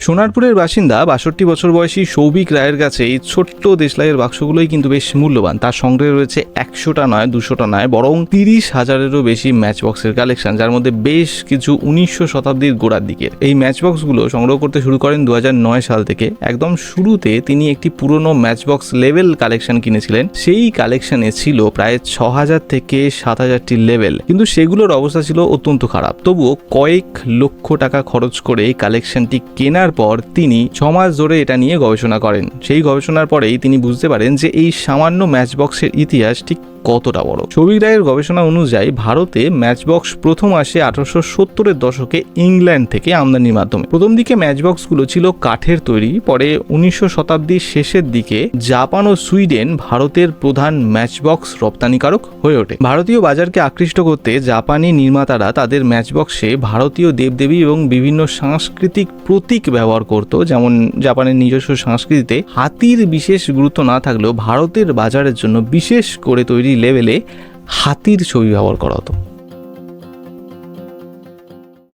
সোনারপুরের বাসিন্দা ৬২ বছর বয়সী সৌভিক রায়ের কাছে এই ছোট্ট দেশলাইয়ের বাক্সগুলোই কিন্তু বেশ মূল্যবান। তার সংগ্রহে রয়েছে ১০০টা নয়, ২০০টা নয়, বরং ৩০,০০০-এরও বেশি ম্যাচবক্সের কালেকশন, যার মধ্যে বেশ কিছু ১৯০০ শতাব্দীর গোড়ার দিকের। এই ম্যাচবক্সগুলো সংগ্রহ করতে শুরু করেন ২০০৯ সাল থেকে। একদম শুরুতে তিনি একটি পুরনো ম্যাচবক্স লেভেল কালেকশন কিনেছিলেন। সেই কালেকশনে ছিল প্রায় ৬,০০০ থেকে ৭,০০০টি লেভেল, কিন্তু সেগুলোর অবস্থা ছিল অত্যন্ত খারাপ। তবুও কয়েক লক্ষ টাকা খরচ করে এই কালেকশনটি কেনার পর তিনি ৬ মাস ধরে এটা নিয়ে গবেষণা করেন। সেই গবেষণার পরেই তিনি বুঝতে পারেন যে এই সামান্য ম্যাচবক্সের ইতিহাস ঠিক কতটা বড়। সৌভিক রায়ের গবেষণা অনুযায়ী ভারতে ম্যাচবক্স প্রথম আসে ১৮৭০-এর দশকে ইংল্যান্ড থেকে আমদানির মাধ্যমে। প্রথম দিকে ম্যাচবক্সগুলো ছিল কাঠের তৈরি, পরে ১৯০০ শতাব্দীর শেষের দিকে জাপান ও সুইডেন ভারতের প্রধান ম্যাচবক্স রপ্তানিকারক হয়ে ওঠে। ভারতীয় বাজারকে আকৃষ্ট করতে জাপানি নির্মাতারা তাদের ম্যাচবক্সে ভারতীয় দেবদেবী এবং বিভিন্ন সাংস্কৃতিক প্রতীক ব্যবহার করত। যেমন জাপানের নিজস্ব সংস্কৃতিতে হাতির বিশেষ গুরুত্ব না থাকলেও ভারতের বাজারের জন্য বিশেষ করে তৈরি লেভেলে হাতির ছবি ব্যবহার করা হতো।